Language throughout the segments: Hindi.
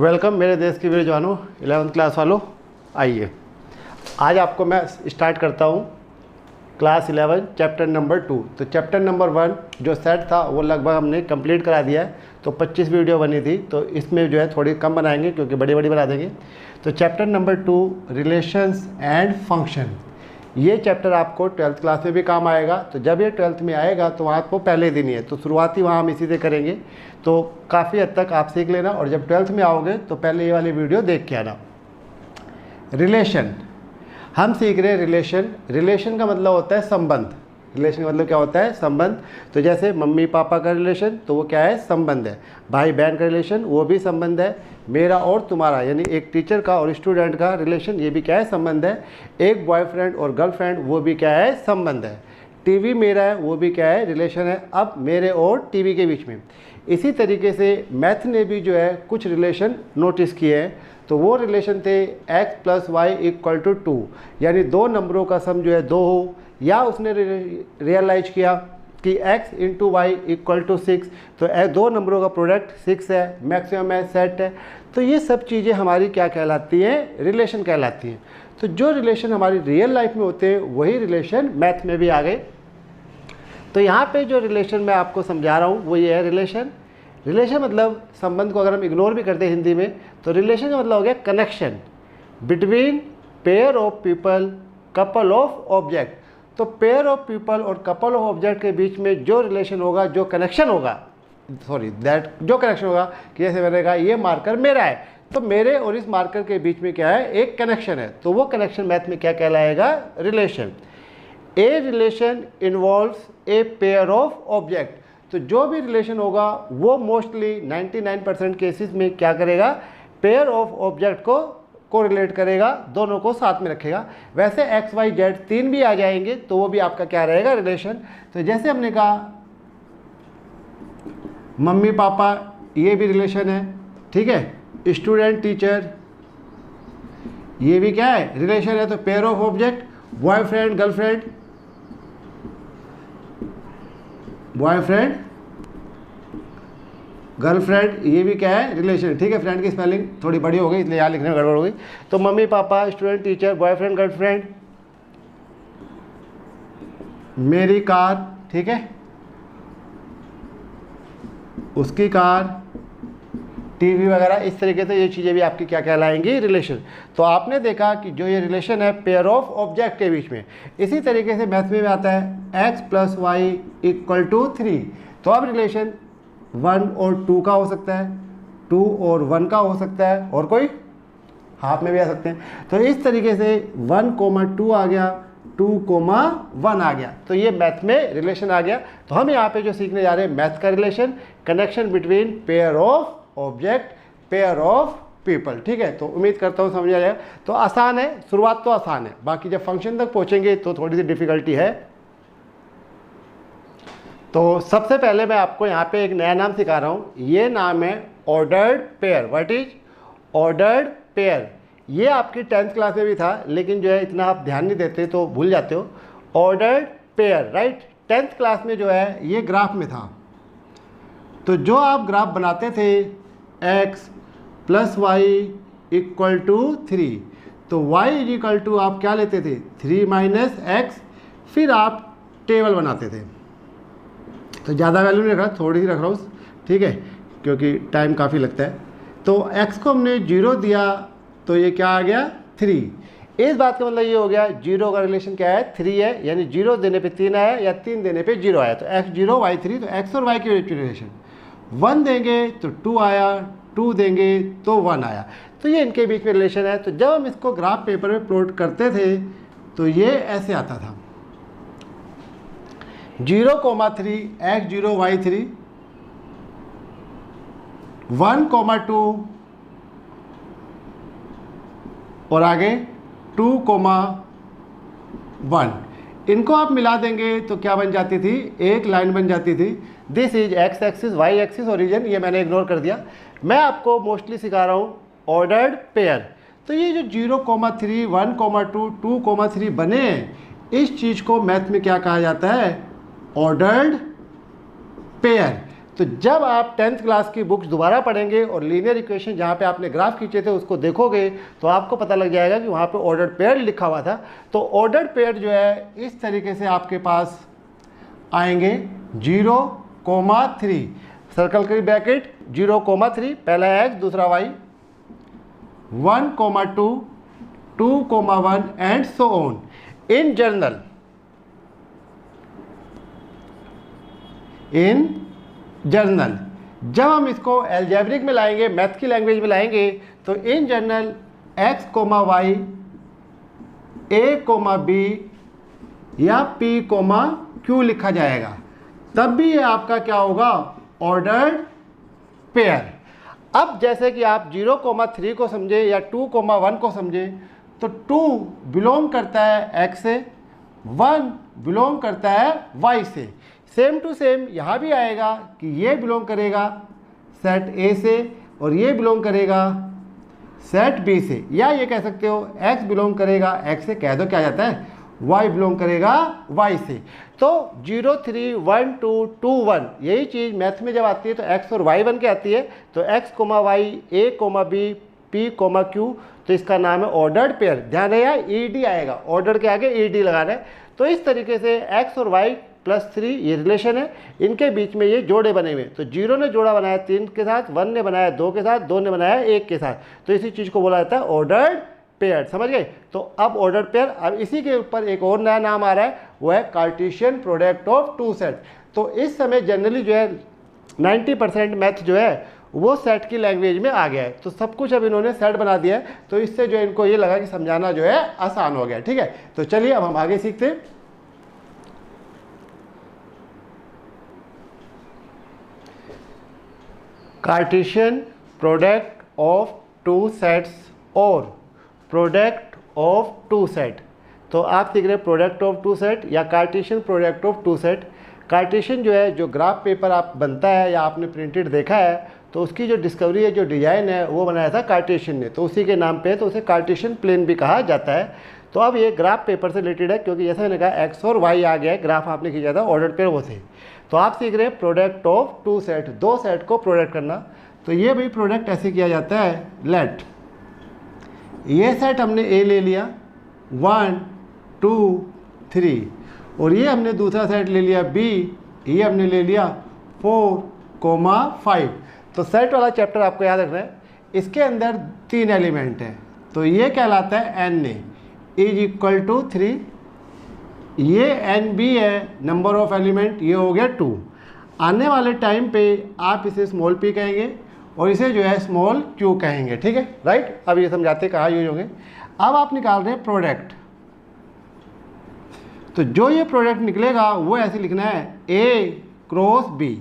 वेलकम मेरे देश के वीर जवानों, 11th क्लास वालों। आइए आज आपको मैं स्टार्ट करता हूँ क्लास 11 चैप्टर नंबर 2। तो चैप्टर नंबर 1 जो सेट था वो लगभग हमने कंप्लीट करा दिया है। तो 25 वीडियो बनी थी, तो इसमें जो है थोड़ी कम बनाएंगे क्योंकि बड़ी बड़ी बना देंगे। तो chapter number 2 relations and function, ये चैप्टर आपको 12th क्लास में भी काम आएगा। तो जब ये 12th में आएगा तो वहाँ आपको पहले दिन ही है, तो शुरुआती वहाँ हम इसी से करेंगे। तो काफ़ी हद तक आप सीख लेना, और जब 12th में आओगे तो पहले ये वाली वीडियो देख के आना। रिलेशन हम सीख रहे हैं। रिलेशन का मतलब होता है संबंध। रिलेशन का मतलब क्या होता है? संबंध। तो जैसे मम्मी पापा का रिलेशन, तो वो क्या है? संबंध है। भाई बहन का रिलेशन, वो भी संबंध है। मेरा और तुम्हारा यानी एक टीचर का और स्टूडेंट का रिलेशन, ये भी क्या है? संबंध है। एक बॉयफ्रेंड और गर्लफ्रेंड, वो भी क्या है? संबंध है। टीवी मेरा है, वो भी क्या है? रिलेशन है। अब मेरे और टीवी के बीच में इसी तरीके से मैथ ने भी जो है कुछ रिलेशन नोटिस किए हैं। तो वो रिलेशन थे x + y = 2, यानी दो नंबरों का सम जो है 2 हो, या उसने रियलाइज किया कि x × y = 6, तो दो नंबरों का प्रोडक्ट 6 है, मैक्सिमम है, सेट है। तो ये सब चीज़ें हमारी क्या कहलाती हैं? रिलेशन कहलाती हैं। तो जो रिलेशन हमारी रियल लाइफ में होते हैं वही रिलेशन मैथ में भी आ गए। तो यहाँ पे जो रिलेशन मैं आपको समझा रहा हूँ वो ये है रिलेशन। रिलेशन मतलब संबंध को अगर हम इग्नोर भी करते हैं हिंदी में, तो रिलेशन का मतलब हो गया connection between pair of people, couple of object. तो पेयर ऑफ पीपल और कपल ऑफ ऑब्जेक्ट के बीच में जो रिलेशन होगा, जो कनेक्शन होगा, जो कनेक्शन होगा कि जैसे मैंने कहा ये मार्कर मेरा है, तो मेरे और इस मार्कर के बीच में क्या है? एक कनेक्शन है। तो वो कनेक्शन मैथ में क्या कहलाएगा? Relation. A relation involves a pair of object. तो जो भी रिलेशन होगा वो मोस्टली 99% केसेस में क्या करेगा? पेयर ऑफ ऑब्जेक्ट को कोरिलेट करेगा, दोनों को साथ में रखेगा। वैसे एक्स वाई जेड 3 भी आ जाएंगे तो वो भी आपका क्या रहेगा? रिलेशन। तो जैसे हमने कहा मम्मी पापा, ये भी रिलेशन है, ठीक है। स्टूडेंट टीचर, ये भी क्या है? रिलेशन है। तो pair of object, boyfriend girlfriend, boyfriend girlfriend, ये भी क्या है? रिलेशन, ठीक है। फ्रेंड की स्पेलिंग थोड़ी बड़ी हो गई इसलिए यहाँ लिखने में गड़बड़ हो गई। तो mummy papa, student teacher, boyfriend girlfriend, मेरी कार, ठीक है, उसकी कार, टीवी वगैरह, इस तरीके से ये चीज़ें भी आपकी क्या कहलाएंगी? रिलेशन। तो आपने देखा कि जो ये रिलेशन है पेयर ऑफ ऑब्जेक्ट के बीच में, इसी तरीके से मैथ में भी आता है x + y = 3। तो अब रिलेशन 1 और 2 का हो सकता है, 2 और 1 का हो सकता है, और कोई हाफ में भी आ सकते हैं। तो इस तरीके से 1, 2 आ गया, 2, 1 आ गया। तो ये मैथ में रिलेशन आ गया। तो हम यहाँ पे जो सीखने जा रहे हैं मैथ का relation, connection between pair of object, pair of people, ठीक है। तो उम्मीद करता हूँ समझ आ जाएगा। तो आसान है, शुरुआत तो आसान है, बाकी जब फंक्शन तक पहुँचेंगे तो थोड़ी सी डिफिकल्टी है। तो सबसे पहले मैं आपको यहाँ पे एक नया नाम सिखा रहा हूँ। ये नाम है ordered pair. What is ordered pair? ये आपकी 10th क्लास में भी था, लेकिन जो है इतना आप ध्यान नहीं देते तो भूल जाते हो। Ordered pair, right. 10th class में जो है ये ग्राफ में था। तो जो आप ग्राफ बनाते थे x + y = 3, तो y = आप क्या लेते थे? 3 - x। फिर आप टेबल बनाते थे। तो ज़्यादा वैल्यू नहीं रख रहा, थोड़ी सी रख रहा हूँ, ठीक है, क्योंकि टाइम काफ़ी लगता है। तो x को हमने 0 दिया तो ये क्या आ गया? 3। इस बात का मतलब ये हो गया 0 का रिलेशन क्या है? 3 है, यानी 0 देने पे 3 आया या 3 देने पे 0 आया। तो x 0 y 3, तो x और y की रिलेशन 1 देंगे तो 2 आया, 2 देंगे तो 1 आया। तो ये इनके बीच में रिलेशन है। तो जब हम इसको ग्राफ पेपर में प्लॉट करते थे तो ये ऐसे आता था 0,3 x 0 y 3, 1,2 और आगे 2,1। इनको आप मिला देंगे तो क्या बन जाती थी? एक लाइन बन जाती थी। This is x axis, y axis, origin, ये मैंने इग्नोर कर दिया। मैं आपको मोस्टली सिखा रहा हूँ ऑर्डर्ड पेयर। तो ये जो 0,3, 1,2, 2,3 बने हैं, इस चीज़ को मैथ में क्या कहा जाता है? Ordered pair. तो जब आप 10th क्लास की बुक्स दोबारा पढ़ेंगे और लीनियर इक्वेशन जहाँ पे आपने ग्राफ खींचे थे उसको देखोगे तो आपको पता लग जाएगा कि वहाँ पे ऑर्डर्ड पेयर लिखा हुआ था। तो ऑर्डर्ड पेयर जो है इस तरीके से आपके पास आएंगे 0,3, सर्कल की ब्रैकेट 0,3, पहला x दूसरा y, 1,2, 2,1 and so on. In general जब हम इसको एल्जेब्रिक में लाएंगे, मैथ की लैंग्वेज में लाएंगे, तो in general x, y, a, b या p, q लिखा जाएगा, तब भी ये आपका क्या होगा, ऑर्डर्ड पेयर। अब जैसे कि आप 0,3 को समझे या 2,1 को समझे, तो 2 बिलोंग करता है x से, 1 बिलोंग करता है y से। सेम टू सेम यहाँ भी आएगा कि ये बिलोंग करेगा सेट A से और ये बिलोंग करेगा सेट B से, या ये कह सकते हो x बिलोंग करेगा x से, कह दो क्या जाता है, y बिलोंग करेगा y से। तो 0, 3, 1, 2, 2, 1 यही चीज़ मैथ में जब आती है तो x और y बन के आती है। तो x, y, a, b, p, q, तो इसका नाम है ऑर्डर्ड पेयर। ध्यान रहे ed आएगा, ऑर्डर के आगे ed लगाना है। तो इस तरीके से x और y +3 ये रिलेशन है, इनके बीच में ये जोड़े बने हुए। तो 0 ने जोड़ा बनाया 3 के साथ, 1 ने बनाया 2 के साथ, 2 ने बनाया 1 के साथ, तो इसी चीज़ को बोला जाता है ऑर्डर्ड पेयर। समझ गए? तो अब ऑर्डर्ड पेयर, अब इसी के ऊपर एक और नया नाम आ रहा है, वो है Cartesian product of two set. तो इस समय जनरली जो है 90% मैथ जो है वो सेट की लैंग्वेज में आ गया है। तो सब कुछ अब इन्होंने सेट बना दिया है, तो इससे जो इनको ये लगा कि समझाना जो है आसान हो गया। ठीक है, तो चलिए अब हम आगे सीखते हैं। Cartesian product of two sets और प्रोडक्ट ऑफ टू सेट। तो आप सीख रहे हैं प्रोडक्ट ऑफ टू सेट या Cartesian product of two set. Cartesian जो है, जो ग्राफ पेपर आप बनता है या आपने प्रिंटेड देखा है, तो उसकी जो डिस्कवरी है, जो डिज़ाइन है, वो बनाया था कार्टेशियन ने, तो उसी के नाम पे है, तो उसे कार्टेशियन प्लेन भी कहा जाता है। तो अब ये ग्राफ पेपर से रिलेटेड है, क्योंकि जैसे मैंने कहा x और y आ गया है, ग्राफ आपने खींचा था ऑर्डर पेयर वो थे। तो आप सीख रहे हैं प्रोडक्ट ऑफ टू सेट, दो सेट को प्रोडक्ट करना। तो ये भाई प्रोडक्ट ऐसे किया जाता है, लेट ये सेट हमने A ले लिया 1, 2, 3, और ये हमने दूसरा सेट ले लिया B, ये हमने ले लिया 4, 5। तो सेट वाला चैप्टर आपको याद रखना है, इसके अंदर 3 एलिमेंट हैं, तो ये कहलाता है NA = 3। ये NB है, नंबर ऑफ एलिमेंट, ये हो गया 2। आने वाले टाइम पे आप इसे स्मॉल p कहेंगे और इसे जो है स्मॉल q कहेंगे। ठीक है, राइट। अब ये समझाते कहाँ यूज होंगे। अब आप निकाल रहे हैं प्रोडक्ट, तो जो ये प्रोडक्ट निकलेगा वो ऐसे लिखना है A cross B,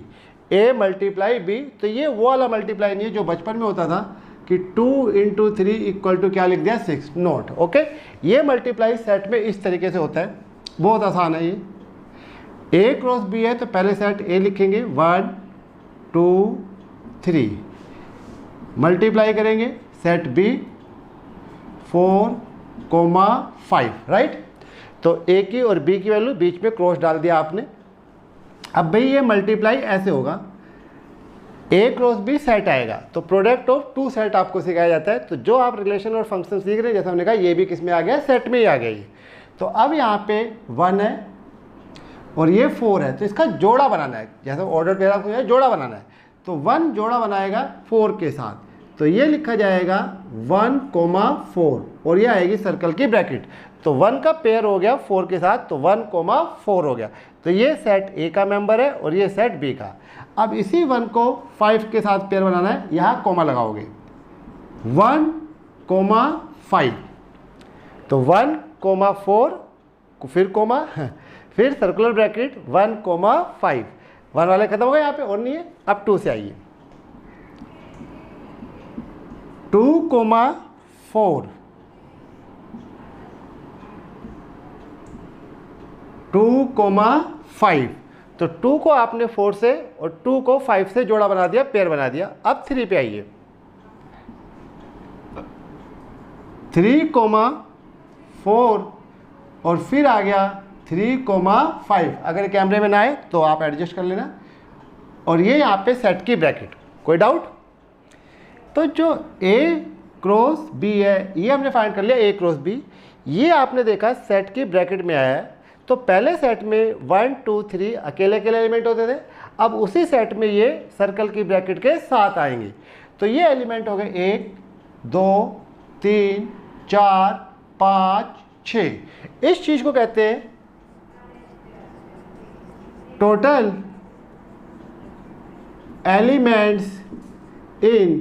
A × B। तो ये वो वाला मल्टीप्लाई नहीं है जो बचपन में होता था कि 2 × 3 = क्या लिख दिया 6, नोट। ओके, ये मल्टीप्लाई सेट में इस तरीके से होता है, बहुत आसान है ये। A क्रॉस B है तो पहले सेट A लिखेंगे 1, 2, 3, मल्टीप्लाई करेंगे सेट B 4, 5, राइट। तो A की और B की वैल्यू बीच में क्रॉस डाल दिया आपने। अब भाई ये मल्टीप्लाई ऐसे होगा, A क्रॉस B सेट आएगा, तो प्रोडक्ट ऑफ टू सेट आपको सिखाया जाता है। तो जो आप रिलेशन और फंक्शन सीख रहे हैं, जैसे हमने कहा ये भी किस में आ गया, सेट में ही आ गया ये। तो अब यहाँ पे 1 है और ये 4 है, तो इसका जोड़ा बनाना है, जैसे ऑर्डर पेयर आपको जोड़ा बनाना है। तो 1 जोड़ा बनाएगा 4 के साथ, तो ये लिखा जाएगा 1, 4, और ये आएगी सर्कल की ब्रैकेट। तो 1 का पेयर हो गया 4 के साथ, तो 1, 4 हो गया। तो ये सेट A का मेंबर है और ये सेट B का। अब इसी 1 को 5 के साथ पेयर बनाना है, यहाँ कॉमा लगाओगे 1, 5। तो 1, 4, फिर कॉमा, फिर सर्कुलर ब्रैकेट 1, 5। 1 वाले खत्म हो गए, यहाँ पे और नहीं है। अब 2 से आइए, 2, 4, 2, 5। तो 2 को आपने 4 से और 2 को 5 से जोड़ा बना दिया, पेयर बना दिया। अब 3 पे आइए, 3, 4, और फिर आ गया 3, 5। अगर कैमरे में ना आए तो आप एडजस्ट कर लेना। और ये यहाँ पे सेट की ब्रैकेट। कोई डाउट? तो जो A क्रॉस B है ये हमने फाइंड कर लिया A क्रॉस B। ये आपने देखा सेट की ब्रैकेट में आया है, तो पहले सेट में 1 2 3 अकेले अकेले एलिमेंट होते थे, अब उसी सेट में ये सर्कल की ब्रैकेट के साथ आएंगे। तो ये एलिमेंट हो गए 1 2 3 4 5 6। इस चीज को कहते हैं total elements in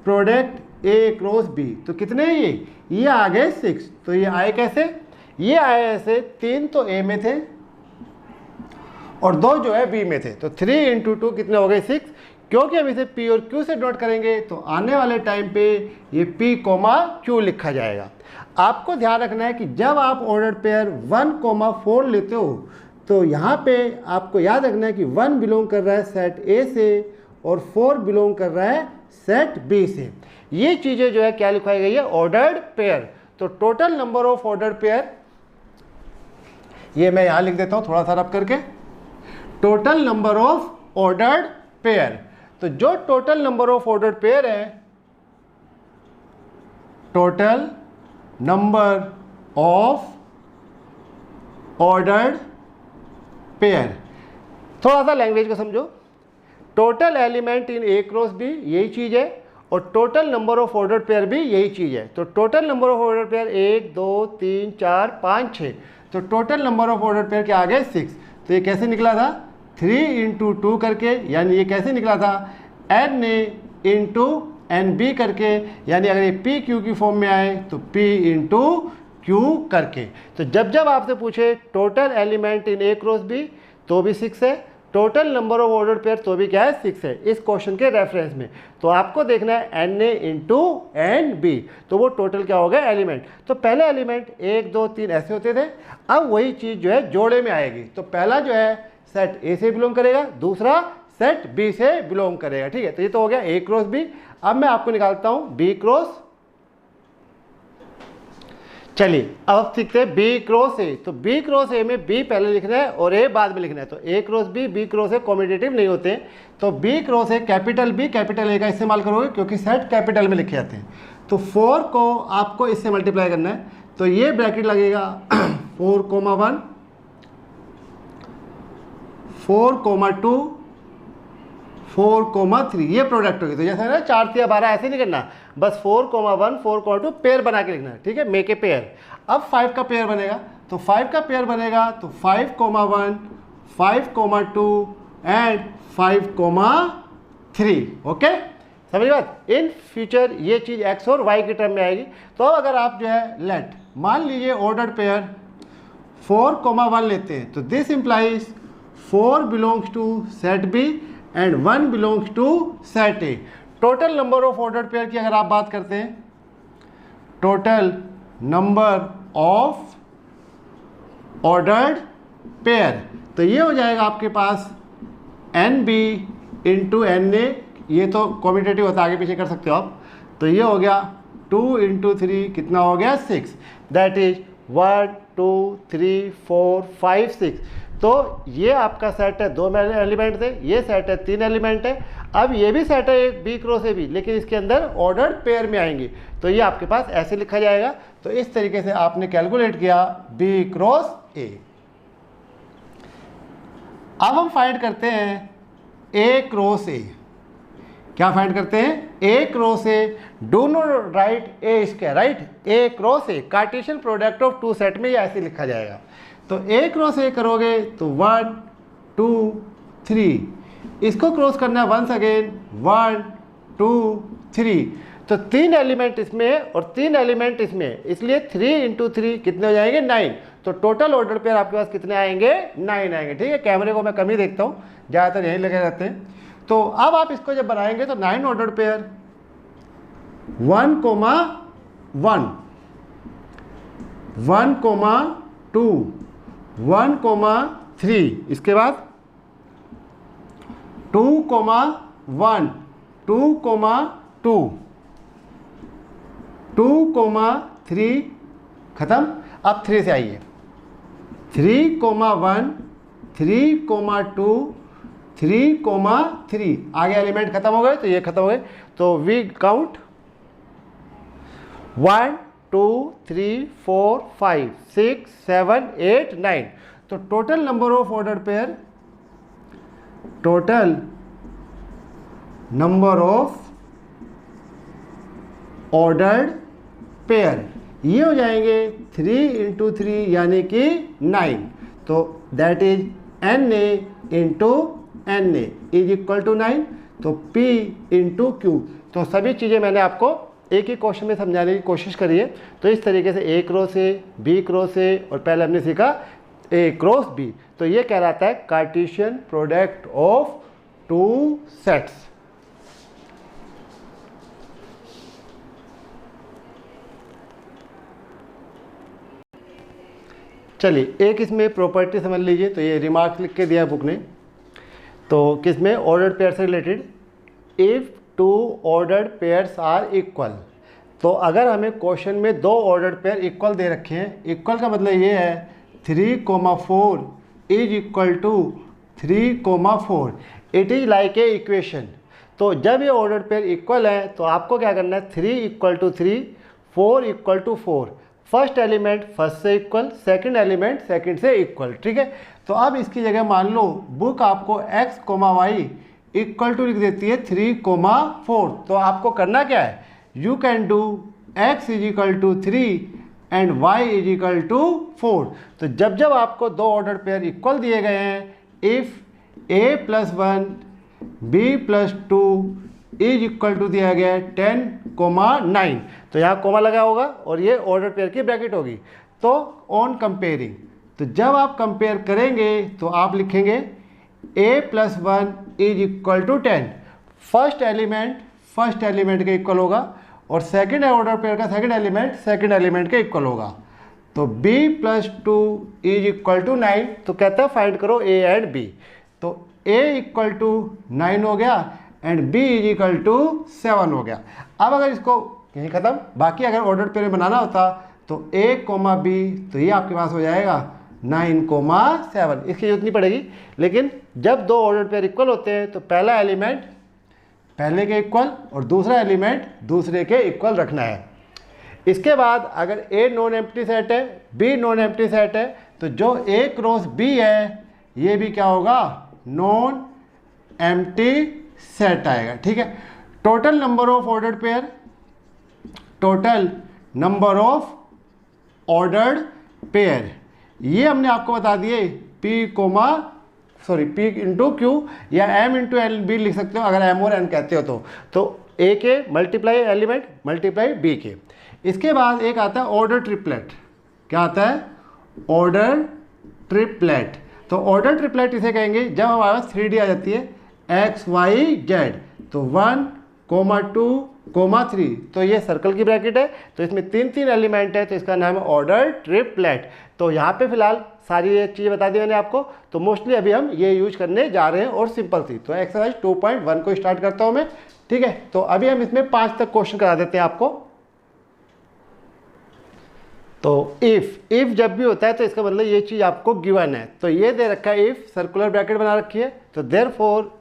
product A cross B। तो कितने हैं ये आ गए 6। तो ये आए कैसे? ये आए ऐसे, 3 तो A में थे और 2 जो है B में थे, तो 3 × 2 कितने हो गए 6। क्योंकि हम इसे P और Q से नोट करेंगे तो आने वाले टाइम पे ये P, Q लिखा जाएगा। आपको ध्यान रखना है कि जब आप ऑर्डर पेयर 1, 4 लेते हो तो यहाँ पे आपको याद रखना है कि 1 बिलोंग कर रहा है सेट A से और 4 बिलोंग कर रहा है सेट B से। ये चीज़ें जो है क्या लिखवाई गई है? Ordered pair. तो total number of ordered pair, ये मैं यहाँ लिख देता हूँ थोड़ा सा रब करके, total number of ordered pair. तो जो total number of ordered pair है, total number of ordered pair, थोड़ा सा लैंग्वेज को समझो। Total element in A cross B यही चीज़ है और total number of ordered pair भी यही चीज़ है। तो total number of ordered pair 1 2 3 4 5 6। तो total number of ordered pair क्या आ गए 6। तो ये कैसे निकला था? 3 × 2 करके, यानी ये कैसे निकला था? NA × NB करके, यानी अगर ये PQ की फॉर्म में आए तो P × Q करके। तो जब आपसे पूछे total element in A cross B तो भी 6 है, total number of order pair तो भी क्या है 6 है इस क्वेश्चन के रेफरेंस में। तो आपको देखना है NA × NB, तो वो टोटल क्या हो गया एलिमेंट। तो पहले एलिमेंट 1 2 3 ऐसे होते थे, अब वही चीज़ जो है जोड़े में आएगी। तो पहला जो है सेट A से बिलोंग करेगा, दूसरा सेट B से बिलोंग करेगा। ठीक है, तो ये तो हो गया A क्रॉस B। अब मैं आपको निकालता हूँ B क्रॉस। चलिए अब सीखते हैं B क्रॉस A। तो B क्रॉस A में B पहले लिखना है और A बाद में लिखना है। तो A cross B cross A competitive नहीं होते हैं। तो B cross A capital B capital A का इस्तेमाल करोगे क्योंकि सेट कैपिटल में लिखे जाते हैं। तो 4 को आपको इससे मल्टीप्लाई करना है, तो ये ब्रैकेट लगेगा 4, 1 4, 2 4, 3, ये प्रोडक्ट होगी। तो जैसे ना 4 3 12 ऐसे नहीं करना, बस 4, 1 4, 2 पेयर बना के लिखना है। ठीक है, मेक ए पेयर। अब 5 का पेयर बनेगा, तो 5 का पेयर बनेगा तो 5, 1 5, 2 एंड 5, 3। ओके, समझ बात। इन फ्यूचर ये चीज़ x और y के टर्म में आएगी। तो अब अगर आप जो है लेट मान लीजिए ऑर्डर्ड पेयर 4, 1 लेते हैं, तो this implies 4 belongs to set B and 1 belongs to set A। Total number of ordered pair की अगर आप बात करते हैं, total number of ordered pair, तो ये हो जाएगा आपके पास NB × NA। ये तो कॉम्पिटेटिव होता है, आगे पीछे कर सकते हो आप। तो ये हो गया 2 × 3 कितना हो गया 6, दैट इज 1 2 3 4 5 6। तो ये आपका सेट है, 2 एलिमेंट थे, ये सेट है 3 एलिमेंट है। अब ये भी सेट है एक B क्रॉस A भी, लेकिन इसके अंदर ऑर्डर्ड पेयर में आएंगे। तो ये आपके पास ऐसे लिखा जाएगा। तो इस तरीके से आपने कैलकुलेट किया B क्रॉस A। अब हम फाइंड करते हैं A क्रॉस A। क्या फाइंड करते हैं? A cross A। Do not right A square, right? A cross A Cartesian product of 2 set में ये ऐसे लिखा जाएगा। तो A क्रॉस A करोगे तो 1 2 3, इसको क्रॉस करना है वंस अगेन 1 2 3। तो 3 एलिमेंट इसमें है और 3 एलिमेंट इसमें है, इसलिए 3 × 3 कितने हो जाएंगे 9। तो टोटल ऑर्डर पेयर आपके पास कितने आएंगे 9 आएंगे। ठीक है, कैमरे को मैं कम ही देखता हूँ, ज़्यादातर यहीं लगे रहते हैं। तो अब आप इसको जब बनाएंगे तो 9 ऑर्डर पेयर 1, 1 1, 2 1, 3, इसके बाद 2, 1 2, 2 2, 3 खत्म। अब 3 से आइए, 3, 1 3, 2 3,3 आगे एलिमेंट खत्म हो गए तो ये खत्म हो गए। तो वी काउंट 1 2 3 4 5 6 7 8 9। तो total number of order pair, total number of ordered pair ये हो जाएंगे 3 इंटू 3 यानी कि 9। तो that is Na into Na is equal to 9। तो P इंटू क्यू। तो सभी चीज़ें मैंने आपको एक ही क्वेश्चन में समझाने की कोशिश करी है। तो इस तरीके से A cross A, B cross A और पहले हमने सीखा A क्रॉस B। तो ये कहलाता है Cartesian product of two sets. चलिए एक इसमें प्रॉपर्टी समझ लीजिए। तो ये रिमार्क्स लिख के दिया बुक ने। तो किसमें, ऑर्डर्ड पेयर से related, if two ordered pairs are equal. तो अगर हमें क्वेश्चन में दो ऑर्डर्ड पेयर इक्वल दे रखे हैं, इक्वल का मतलब ये है 3,4 is equal to 3,4, it is like a equation. तो जब ये ऑर्डर्ड पेयर इक्वल है तो आपको क्या करना है, 3 equal to 3, 4 equal to 4, first element first से इक्वल, सेकंड एलिमेंट सेकंड से इक्वल। ठीक है। तो अब इसकी जगह मान लो बुक आपको x, y इक्वल टू लिख देती है 3,4। तो आपको करना क्या है, you can do x is equal to 3 and y is equal to 4। तो जब जब आपको दो ऑर्डर पेयर इक्वल दिए गए हैं, if a plus 1 b plus 2 is equal to दिया गया है 10,9। तो यहाँ कोमा लगा होगा और ये ऑर्डर पेयर की ब्रैकेट होगी। तो ऑन कंपेयरिंग, तो जब आप कंपेयर करेंगे तो आप लिखेंगे a plus 1 is equal to 10। First element के इक्वल होगा और सेकंड ऑर्डर पेयर का सेकंड एलिमेंट के इक्वल होगा। तो b plus 2 is equal to 9। तो कहता है फाइंड करो a एंड b। तो a इक्वल टू 9 हो गया and b is equal to 7 हो गया। अब अगर इसको यहीं खत्म, बाकी अगर ऑर्डर पेयर बनाना होता तो a, b, तो ये आपके पास हो जाएगा 9,7। इसकी जरूरत नहीं पड़ेगी। लेकिन जब दो ऑर्डर पेयर इक्वल होते हैं तो पहला एलिमेंट पहले के इक्वल और दूसरा एलिमेंट दूसरे के इक्वल रखना है। इसके बाद अगर a नॉन एम्प्टी सेट है, b नॉन एम्प्टी सेट है, तो जो a क्रॉस b है ये भी क्या होगा, नॉन एम्प्टी सेट आएगा। ठीक है। Total number of ordered pair, total number of ordered pair ये हमने आपको बता दिए P इंटू क्यू या M इंटू एल बी लिख सकते हो अगर M और N कहते हो तो A के मल्टीप्लाई एलिमेंट मल्टीप्लाई B के। इसके बाद एक आता है ऑर्डर ट्रिपलेट। क्या आता है, ऑर्डर ट्रिपलेट। तो ऑर्डर ट्रिपलेट इसे कहेंगे जब हमारे पास 3D आ जाती है x, y, z। तो 1, 2, 3। तो ये सर्कल की ब्रैकेट है। तो इसमें 3 एलिमेंट है तो इसका नाम है ऑर्डर ट्रिपलेट। तो यहाँ पे फिलहाल सारी ये चीज़ें बता दी मैंने आपको। तो मोस्टली अभी हम ये यूज करने जा रहे हैं और सिंपल सी। तो एक्सरसाइज 2.1 को स्टार्ट करता हूँ मैं। ठीक है। तो अभी हम इसमें 5 तक क्वेश्चन करा देते हैं आपको। तो इफ़ जब भी होता है तो इसका मतलब ये चीज़ आपको गिवन है। तो ये दे रखा है इफ़, सर्कुलर ब्रैकेट बना रखी है। तो therefore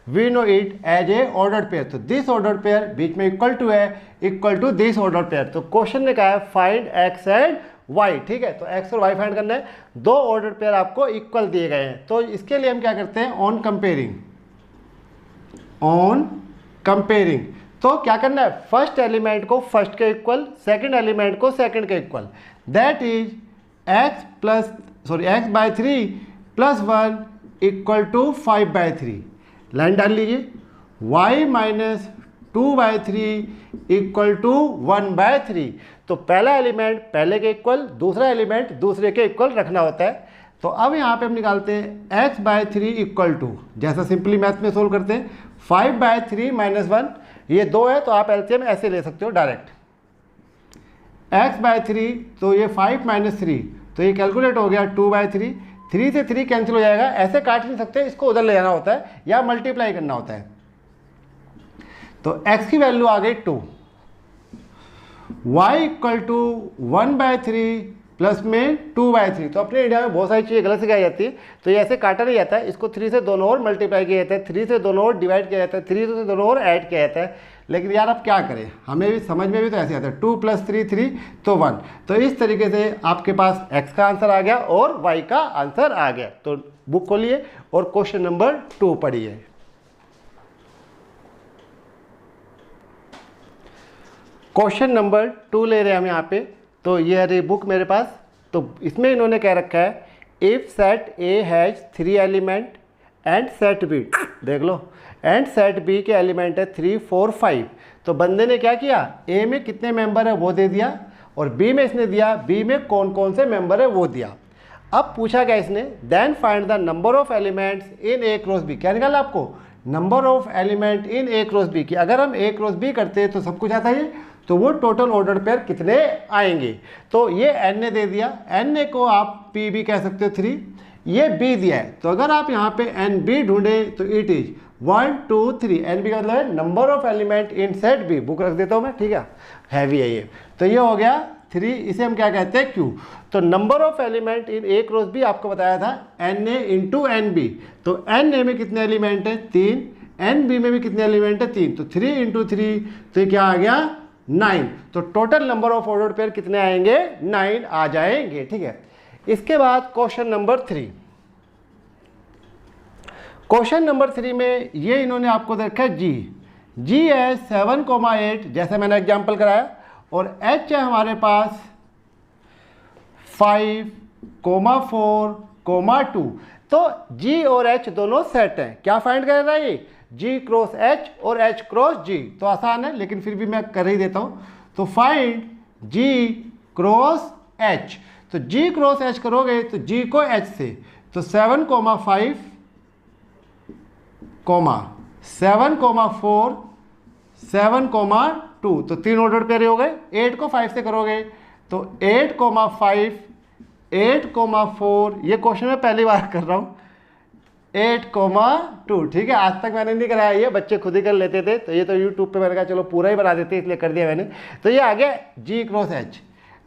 we know it as a ordered pair. तो दिस ऑर्डर्ड पेयर बीच में इक्वल टू है, equal to this ordered pair. तो क्वेश्चन ने कहा है फाइंड एक्स एंड वाई। ठीक है। तो एक्स और वाई फाइंड करना है। दो ऑर्डर्ड पेयर आपको इक्वल दिए गए हैं। तो इसके लिए हम क्या करते हैं, ऑन कंपेयरिंग। तो क्या करना है, फर्स्ट एलिमेंट को फर्स्ट के इक्वल, सेकंड एलिमेंट को सेकंड के equal. That is x by 3 plus 1 equal to 5/3। Line डाल लीजिए, y माइनस 2/3 इक्वल टू 1/3। तो पहला एलिमेंट पहले के इक्वल, दूसरा एलिमेंट दूसरे के इक्वल रखना होता है। तो अब यहाँ पे हम निकालते हैं x/3 इक्वल टू, जैसा सिंपली मैथ में सोल्व करते हैं, 5/3 माइनस 1। ये 2 है तो आप एलसीएम ऐसे ले सकते हो डायरेक्ट। x/3 तो ये 5 माइनस 3, तो ये कैलकुलेट हो गया 2/3। 3 से 3 कैंसिल हो जाएगा, ऐसे काट नहीं सकते, इसको उधर ले जाना होता है या मल्टीप्लाई करना होता है। तो x की वैल्यू आ गई 2, y इक्वल टू 1/3 प्लस में 2/3। तो अपने इंडिया में बहुत सारी चीज़ें गलत सिखाई जाती है, तो ये ऐसे काटा नहीं जाता है, इसको 3 से दोनों ओर मल्टीप्लाई किया जाता है, 3 से दोनों ओर डिवाइड किया जाता है, 3 से दोनों ओर ऐड किया जाता है। लेकिन यार अब क्या करें, हमें भी समझ में भी तो ऐसे आता है, 2 + 3 3 तो 1। तो इस तरीके से आपके पास x का आंसर आ गया और y का आंसर आ गया। तो बुक खोलिए और क्वेश्चन नंबर 2 पढ़िए। क्वेश्चन नंबर 2 ले रहे हैं हम यहाँ पे। तो ये है रही बुक मेरे पास। तो इसमें इन्होंने क्या रखा है, if set A has 3 element and set B, देख लो, एंड सेट बी के एलिमेंट है 3 4 5। तो बंदे ने क्या किया, ए में कितने मेंबर है वो दे दिया और बी में इसने दिया बी में कौन कौन से मेंबर है वो दिया। अब पूछा गया इसने, then find the number of elements in A cross B. क्या निकाला आपको, number of element in A cross B की। अगर हम ए क्रॉस बी करते हैं तो सब कुछ आता है, तो वो टोटल ऑर्डर पेयर कितने आएंगे। तो ये एन ने दे दिया, एन ए को आप पी भी कह सकते हो 3, ये बी दिया है। तो अगर आप यहाँ पे एन बी ढूंढें तो इट इज 1 2 3। एन बी का मतलब है number of element in set B. Book रख देता हूँ मैं, ठीक है, हैवी है ये। तो ये हो गया 3, इसे हम क्या कहते हैं, क्यू। तो number of element in A cross B आपको बताया था N A into N B. तो एन ए में कितने एलिमेंट है 3, एन बी में भी कितने एलिमेंट है 3, तो 3 इंटू 3, तो ये क्या आ गया 9। तो total number of order pair कितने आएंगे, 9 आ जाएंगे, ठीक है। इसके बाद क्वेश्चन नंबर 3। क्वेश्चन नंबर 3 में ये इन्होंने आपको देखा है जी है 7,8 जैसे मैंने एग्जांपल कराया, और h है हमारे पास 5,4,2। तो g और h दोनों सेट हैं। क्या फाइंड कर रहा है ये, g क्रॉस h और h क्रॉस g। तो आसान है लेकिन फिर भी मैं कर ही देता हूँ। तो फाइंड g क्रॉस h। तो g क्रॉस h करोगे तो g को h से, तो 7,5, 7,4, 7,2, तो 3 ऑर्डर पेयर हो गए। 8 को 5 से करोगे तो 8,5, 8,4, ये क्वेश्चन मैं पहली बार कर रहा हूँ, 8,2, ठीक है। आज तक मैंने नहीं कराया, ये बच्चे खुद ही कर लेते थे, तो ये तो यूट्यूब पे मैंने कहा चलो पूरा ही बना देते, इसलिए कर दिया मैंने। तो ये आ गया g क्रॉस h।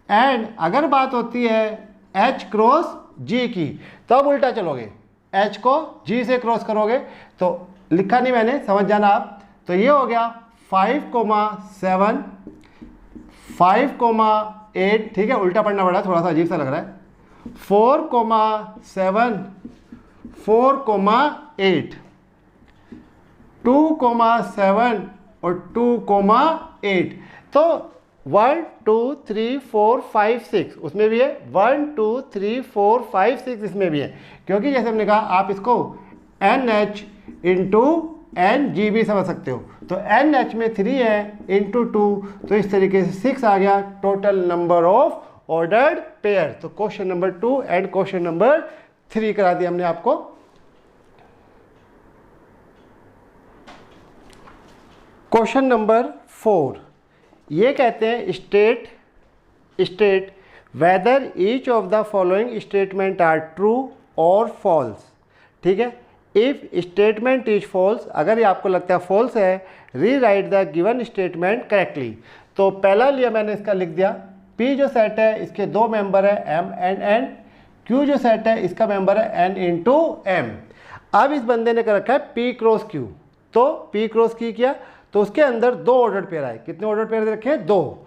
एंड अगर बात होती है h क्रॉस g की, तब उल्टा चलोगे, h को g से क्रॉस करोगे। तो लिखा नहीं मैंने, समझ जाना आप। तो ये हो गया 5,7, 5,8, ठीक है, उल्टा पढ़ना पड़ा, थोड़ा सा अजीब सा लग रहा है। 4,7, 4,8, 2,7 और 2,8। तो 1 2 3 4 5 6 उसमें भी है, 1 2 3 4 5 6 इसमें भी है। क्योंकि जैसे हमने कहा आप इसको NH इंटू NG भी समझ सकते हो। तो NH में 3 है इंटू 2, तो इस तरीके से 6 आ गया total number of ordered pair. तो question number 2 and question number 3 करा दिया हमने आपको। क्वेश्चन नंबर 4, ये कहते हैं state whether each of the following statement are true और फॉल्स, ठीक है। इफ स्टेटमेंट इज फॉल्स, अगर ये आपको लगता है फॉल्स है, री right the given statement correctly. तो पहला लिया मैंने, इसका लिख दिया, P जो सेट है इसके 2 मेंबर है M एंड N, Q जो सेट है इसका मेंबर है N इंटू M। अब इस बंदे ने कर रखा है P क्रॉस Q, तो P क्रॉस Q किया तो उसके अंदर 2 ऑर्डर पेयर आए। कितने ऑर्डर पेयर रखे हैं, 2।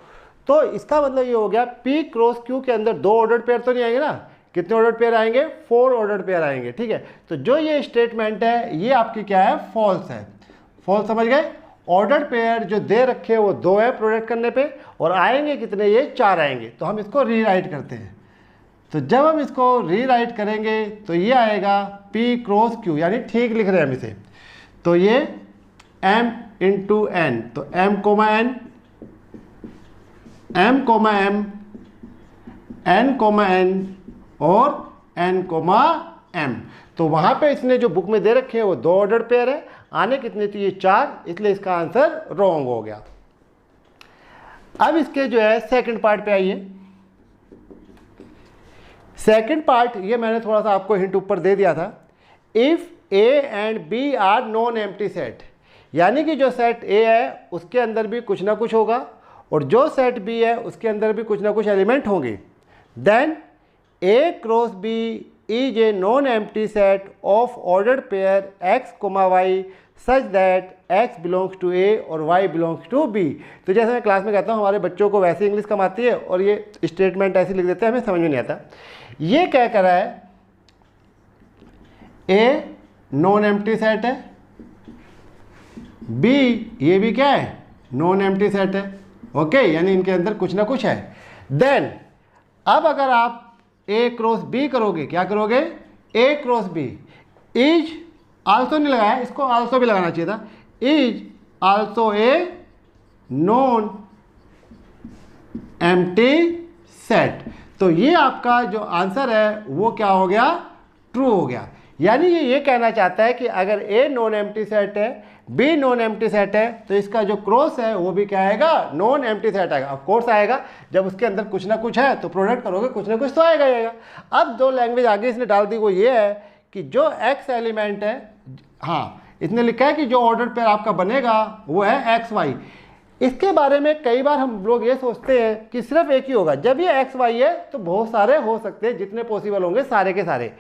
तो इसका मतलब ये हो गया P क्रॉस Q के अंदर 2 ऑर्डर पेयर तो नहीं आएंगे ना, कितने ऑर्डर पेयर आएंगे, 4 ऑर्डर पेयर आएंगे, ठीक है। तो जो ये स्टेटमेंट है ये आपकी क्या है, फॉल्स है। फॉल्स समझ गए। ऑर्डर पेयर जो दे रखे हैं वो 2 है प्रोडक्ट करने पे, और आएंगे कितने, ये 4 आएंगे। तो हम इसको रीराइट करते हैं। तो जब हम इसको रीराइट करेंगे तो ये आएगा P क्रॉस Q, यानी ठीक लिख रहे हैं हम इसे। तो ये M इंटू N, तो M comma N, M comma M, N comma N और N कोमा M। तो वहां पे इसने जो बुक में दे रखे हैं वो 2 ऑर्डर पेयर है, आने कितने चाहिए, 4, इसलिए इसका आंसर रॉन्ग हो गया। अब इसके जो है सेकंड पार्ट पे आइए। सेकंड पार्ट ये मैंने थोड़ा सा आपको हिंट ऊपर दे दिया था। If A and B are non empty set, यानी कि जो सेट A है उसके अंदर भी कुछ ना कुछ होगा और जो सेट B है उसके अंदर भी कुछ ना कुछ एलिमेंट होंगे। Then A cross B is a non empty set of ordered pair X comma Y such that x belongs to a और y बिलोंग्स टू b। तो जैसे मैं क्लास में कहता हूँ हमारे बच्चों को वैसे इंग्लिश कम आती है और ये स्टेटमेंट ऐसे लिख देते हैं, हमें समझ में नहीं आता। ये क्या कर रहा है, a नॉन एम्प्टी सेट है, b ये भी क्या है, नॉन एम्प्टी सेट है, ओके, यानी इनके अंदर कुछ ना कुछ है। देन अब अगर आप a क्रॉस b करोगे, क्या करोगे, a cross b is also नहीं लगाया, इसको आल्सो भी लगाना चाहिए था, is also a non empty set. तो ये आपका जो आंसर है वो क्या हो गया, ट्रू हो गया। यानी ये कहना चाहता है कि अगर ए नॉन एम्प्टी सेट है, बी नॉन एम्प्टी सेट है, तो इसका जो क्रॉस है वो भी क्या आएगा, नॉन एम्प्टी सेट आएगा। ऑफ कोर्स आएगा, जब उसके अंदर कुछ ना कुछ है तो प्रोडक्ट करोगे कुछ ना कुछ तो आएगा ही आएगा। अब दो लैंग्वेज आगे इसने डाल दी, वो ये है कि जो एक्स एलिमेंट है, हाँ इसने लिखा है कि जो ऑर्डर पेयर आपका बनेगा वो है एक्स वाई। इसके बारे में कई बार हम लोग ये सोचते हैं कि सिर्फ एक ही होगा, जब ये एक्स वाई है तो बहुत सारे हो सकते हैं, जितने पॉसिबल होंगे सारे के सारे।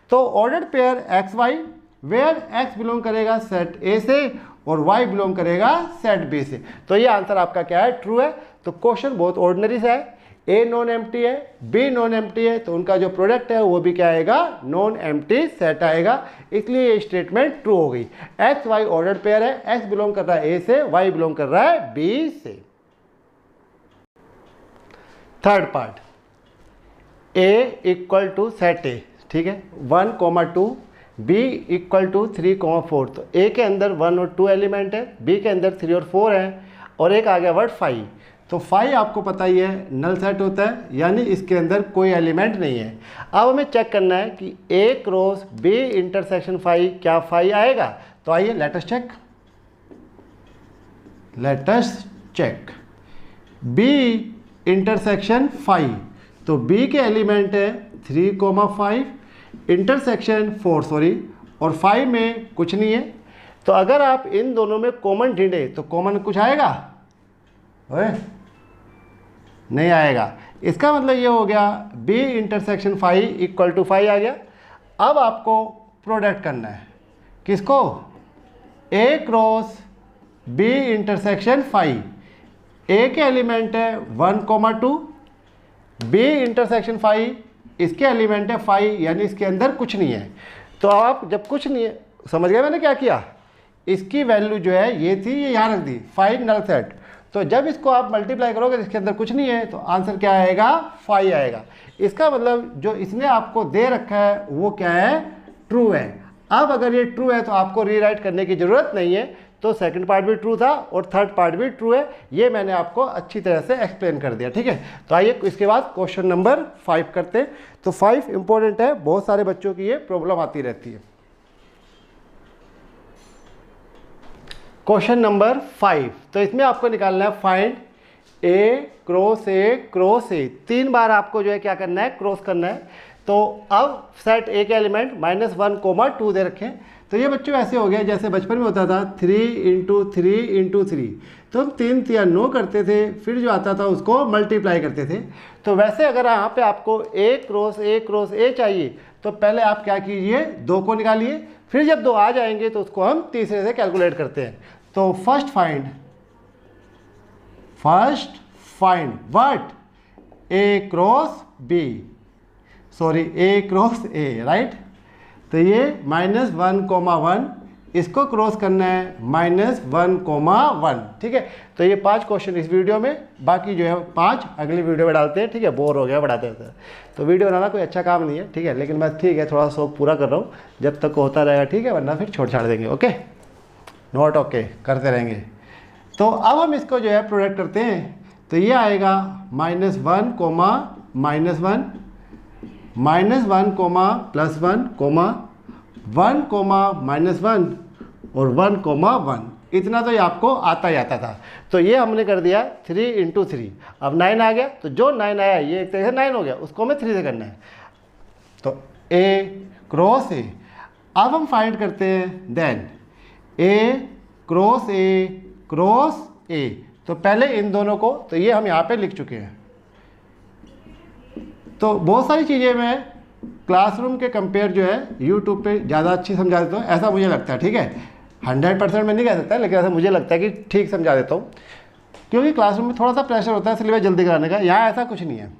तो ordered pair X Y where X belong करेगा सेट ए से और वाई बिलोंग करेगा सेट बी से। तो ये आंसर आपका क्या है, ट्रू है। तो क्वेश्चन बहुत ऑर्डिनरी सा है, ए नॉन एम्प्टी है, बी नॉन एम्प्टी है, तो उनका जो प्रोडक्ट है वो भी क्या आएगा, नॉन एम्प्टी सेट आएगा, इसलिए ये स्टेटमेंट ट्रू हो गई। एक्स वाई ऑर्डर्ड पेयर है, एक्स बिलोंग कर रहा है ए से, वाई बिलोंग कर रहा है बी से। Third part, A equal to set A, ठीक है, 1,2, बी इक्वल टू 3,4। तो ए के अंदर 1 और 2 एलिमेंट है, बी के अंदर 3 और 4 है, और एक आ गया वर्ड 5। तो 5 आपको पता ही है नल सेट होता है, यानी इसके अंदर कोई एलिमेंट नहीं है। अब हमें चेक करना है कि ए क्रॉस बी इंटरसेक्शन 5 क्या 5 आएगा। तो आइए let us check B intersection 5। तो बी के एलिमेंट है 3,5 इंटरसेक्शन 4 सॉरी, और 5 में कुछ नहीं है। तो अगर आप इन दोनों में कॉमन ढूंढे तो कॉमन कुछ आएगा, ओए नहीं आएगा। इसका मतलब ये हो गया बी इंटरसेक्शन 5 इक्वल टू 5 आ गया। अब आपको प्रोडक्ट करना है, किसको, ए क्रॉस बी इंटरसेक्शन 5। ए के एलिमेंट है 1,2, बी इंटरसेक्शन 5 इसके एलिमेंट है 5, यानी इसके अंदर कुछ नहीं है। तो आप जब कुछ नहीं है, समझ गए मैंने क्या किया, इसकी वैल्यू जो है ये थी, ये यहाँ रख दी, 5 नल सेट। तो जब इसको आप मल्टीप्लाई करोगे इसके अंदर कुछ नहीं है, तो आंसर क्या आएगा, 5 आएगा। इसका मतलब जो इसने आपको दे रखा है वो क्या है, ट्रू है। अब अगर ये ट्रू है तो आपको रीराइट करने की ज़रूरत नहीं है। तो सेकंड पार्ट भी ट्रू था और थर्ड पार्ट भी ट्रू है, ये मैंने आपको अच्छी तरह से एक्सप्लेन कर दिया, ठीक है। तो आइए इसके बाद क्वेश्चन नंबर 5 करते हैं। तो 5 इंपॉर्टेंट है, बहुत सारे बच्चों की ये प्रॉब्लम आती रहती है। क्वेश्चन नंबर 5, तो इसमें आपको निकालना है फाइंड ए क्रॉस ए। 3 बार आपको जो है क्या करना है, क्रॉस करना है। तो अब सेट ए के एलिमेंट -1,2 दे रखे हैं। तो ये बच्चों ऐसे हो गया जैसे बचपन में होता था 3 × 3 × 3। तो हम 3 या 9 करते थे, फिर जो आता था उसको मल्टीप्लाई करते थे। तो वैसे अगर यहाँ पे आपको ए क्रॉस ए चाहिए तो पहले आप क्या कीजिए, 2 को निकालिए, फिर जब 2 आ जाएंगे तो उसको हम तीसरे से कैलकुलेट करते हैं। तो first find what, A cross A, right. तो ये -1,1 इसको क्रॉस करना है -1,1, ठीक है। तो ये 5 क्वेश्चन इस वीडियो में, बाकी जो है 5 अगली वीडियो में डालते हैं, ठीक है। बोर हो गया बढ़ाते रहते हैं, तो वीडियो बनाना कोई अच्छा काम नहीं है, ठीक है। लेकिन मैं ठीक है थोड़ा शौक पूरा कर रहा हूँ, जब तक होता रहेगा, ठीक है, वरना फिर छोड़ छाड़ देंगे, ओके, नोट ओके करते रहेंगे। तो अब हम इसको जो है प्रोडक्ट करते हैं। तो ये आएगा -1, -1, -1, +1, 1, और 1,1। इतना तो ये आपको आता ही आता था। तो ये हमने कर दिया 3 × 3। अब 9 आ गया, तो जो 9 आया ये एक तरह से 9 हो गया, उसको हमें 3 से करना है। तो ए क्रॉस ए। अब हम फाइंड करते हैं देन ए क्रॉस ए। तो पहले इन दोनों को, तो ये हम यहाँ पे लिख चुके हैं, तो बहुत सारी चीज़ें मैं क्लासरूम के कंपेयर जो है यूट्यूब पे ज़्यादा अच्छी समझा देता हूँ, ऐसा मुझे लगता है। ठीक है, 100% मैं नहीं कह सकता, लेकिन ऐसा मुझे लगता है कि ठीक समझा देता हूँ, क्योंकि क्लासरूम में थोड़ा सा प्रेशर होता है सिलेबस जल्दी कराने का। यहाँ ऐसा कुछ नहीं है।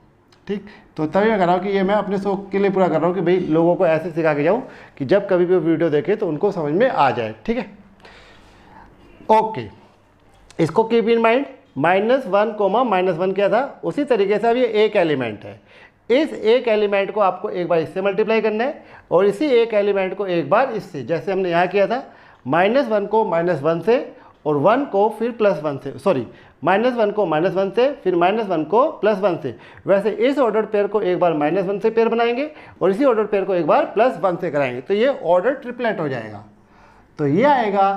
ठीक, तो तभी मैं कर रहा हूँ कि ये मैं अपने शौक के लिए पूरा कर रहा हूँ कि भाई लोगों को ऐसे सिखा के जाऊँ कि जब कभी भी वीडियो देखे तो उनको समझ में आ जाए। ठीक है, ओके, इसको कीप इन माइंड। -1 -1 क्या था, उसी तरीके से अब ये एक एलिमेंट है। इस एक एलिमेंट को आपको एक बार इससे मल्टीप्लाई करना है और इसी एक एलिमेंट को एक बार इससे, जैसे हमने यहाँ किया था, -1 को -1 से और 1 को फिर +1 से, सॉरी -1 को -1 से फिर -1 को +1 से, वैसे इस ऑर्डर पेयर को एक बार -1 से पेयर बनाएंगे और इसी ऑर्डर पेयर को एक बार +1 से कराएंगे, तो ये ऑर्डर ट्रिपलेट हो जाएगा। तो ये आएगा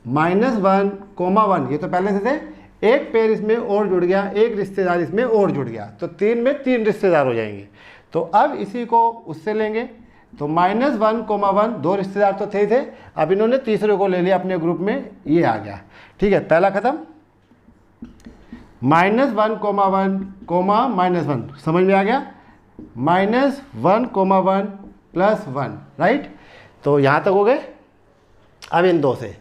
-1, 1, ये तो पहले से थे, एक पेयर इसमें और जुड़ गया, एक रिश्तेदार इसमें और जुड़ गया, तो 3 में 3 रिश्तेदार हो जाएंगे। तो अब इसी को उससे लेंगे, तो -1, 1 दो रिश्तेदार तो थे, अब इन्होंने तीसरे को ले लिया अपने ग्रुप में, ये आ गया। ठीक है, पहला खत्म। -1, 1, -1 समझ में आ गया, -1, 1 +1, राइट। तो यहाँ तक हो गए। अब इन दो से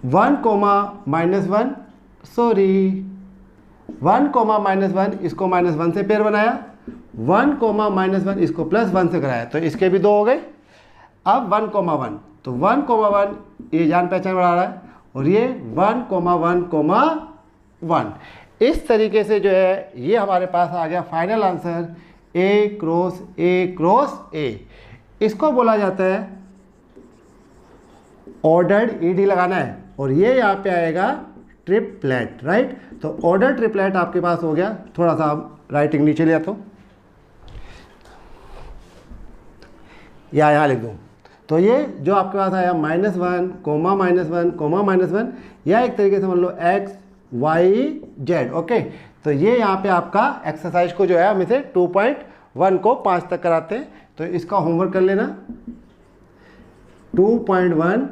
1, -1, सॉरी 1, -1 इसको -1 से पेयर बनाया, 1, -1 इसको +1 से कराया, तो इसके भी दो हो गए। अब 1, 1, तो 1, 1 ये जान पहचान बढ़ा रहा है और ये 1, 1, 1। इस तरीके से जो है ये हमारे पास आ गया final answer A cross A। इसको बोला जाता है ऑर्डर्ड, ईडी लगाना है, और ये यहाँ पे आएगा ट्रिपलेट, राइट। तो ऑर्डर ट्रिपलेट आपके पास हो गया। थोड़ा सा राइटिंग नीचे ले आता हूँ या यहाँ लिख दूँ, तो ये जो आपके पास आया -1, -1, या एक तरीके से मान लो x, y, z। ओके, तो ये यहाँ पे आपका एक्सरसाइज को जो है हम इसे 2.1 को 5 तक कराते हैं, तो इसका होमवर्क कर लेना। 2.1,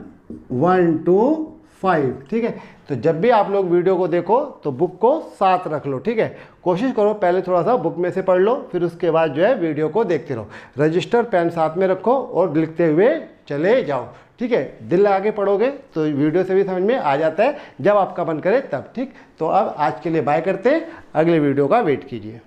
1 to 5। ठीक है, तो जब भी आप लोग वीडियो को देखो तो बुक को साथ रख लो। ठीक है, कोशिश करो पहले थोड़ा सा बुक में से पढ़ लो, फिर उसके बाद जो है वीडियो को देखते रहो। रजिस्टर पेन साथ में रखो और लिखते हुए चले जाओ। ठीक है, दिल लगा के पढ़ोगे तो वीडियो से भी समझ में आ जाता है, जब आपका मन करे तब। ठीक, तो अब आज के लिए बाय करते हैं, अगले वीडियो का वेट कीजिए।